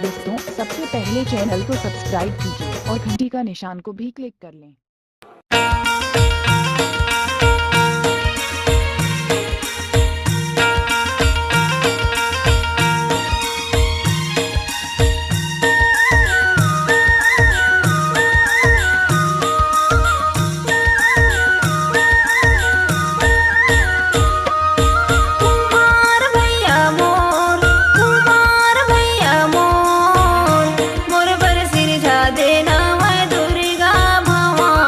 दोस्तों, सबसे पहले चैनल को सब्सक्राइब कीजिए और घंटी का निशान को भी क्लिक कर लें। मोर पर सिर झा देना मैं दुर्गा भवानी।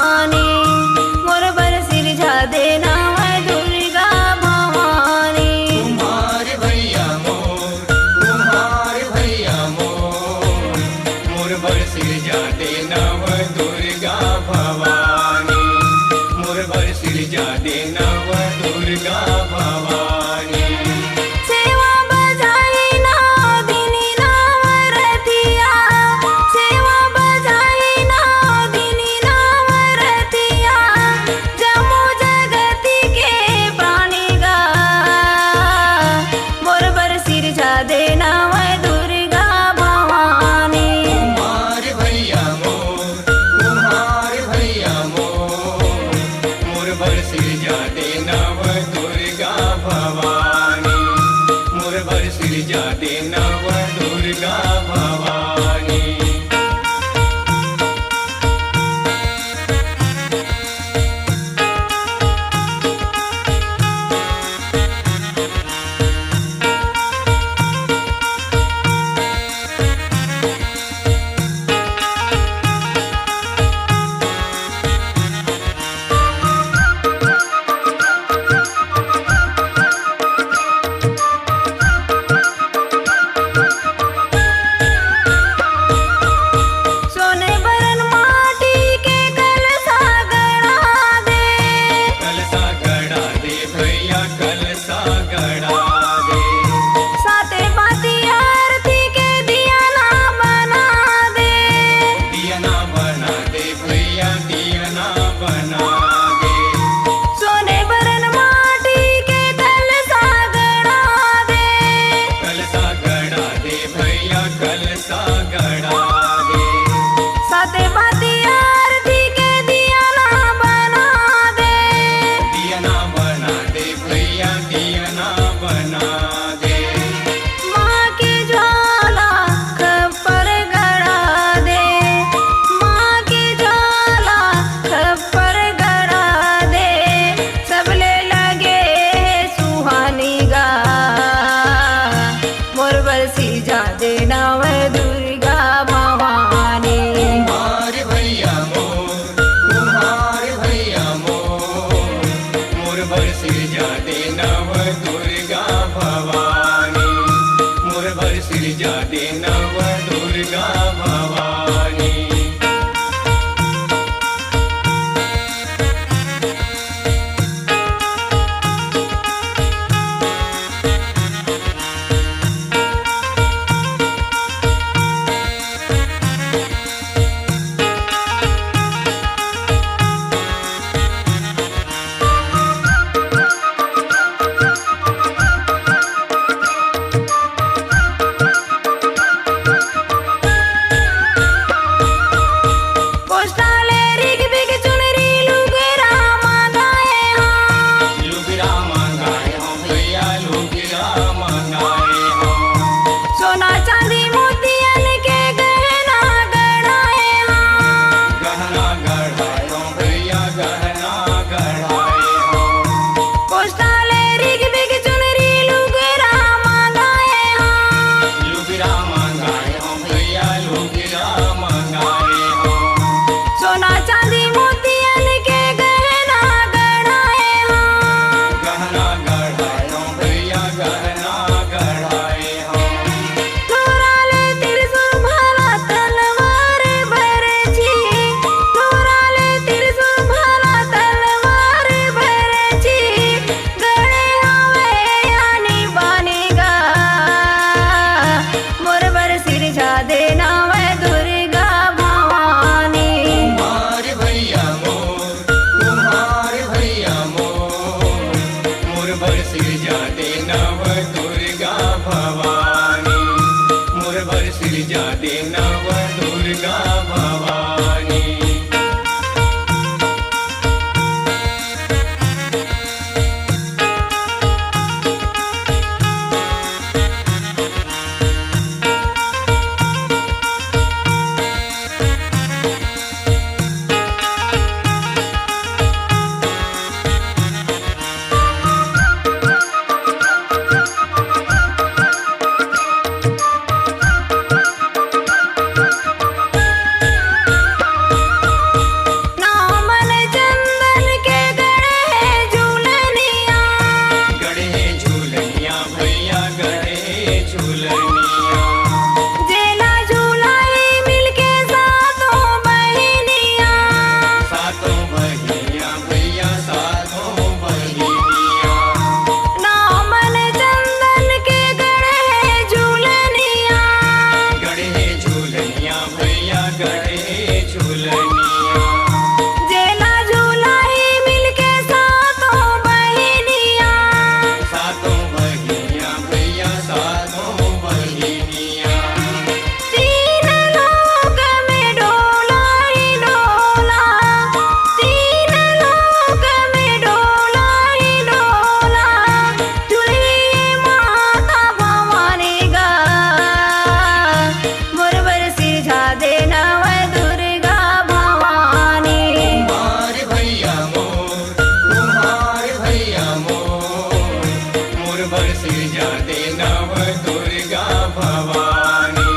मोर बरसिर जादे नव दुर्गा भवानी,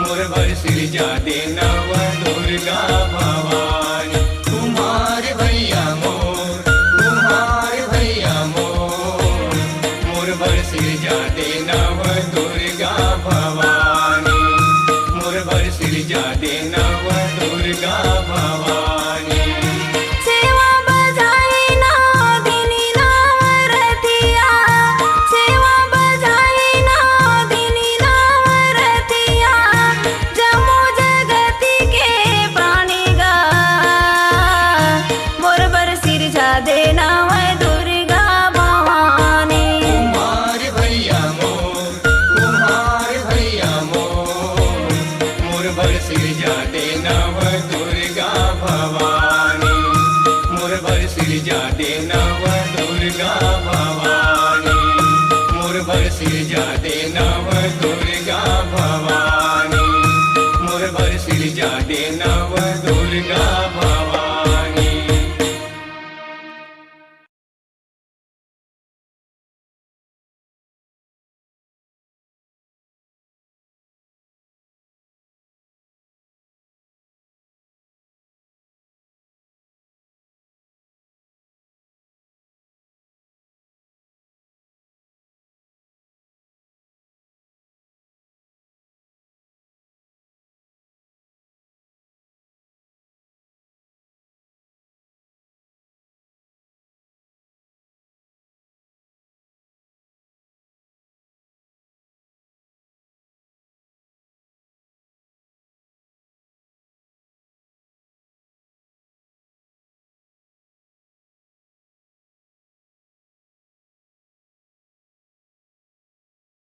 मोर बरसिर जादे नव दुर्गा भवानी। कुम्हार भैया मोर, कुम्हार भैया मोर, मोर बरसिर जादे नव दुर्गा भवानी, मोर बरसिर जादे नव दुर्गा भवानी। सेवा बजाई ना दिनी नवरतिया, सेवा बजाई ना दिनी नवरतिया, जमो जगति के प्राणी गा, मोर बरसिर जादे नव दुर्गा भवानी। कुम्हार भैया मोर, कुम्हार भैया मोर, मोर बरसिर जादे नव दुर्गा भवानी, मोर बरसिर जादे नव दुर्गा भवानी, मोर बरसिर जादे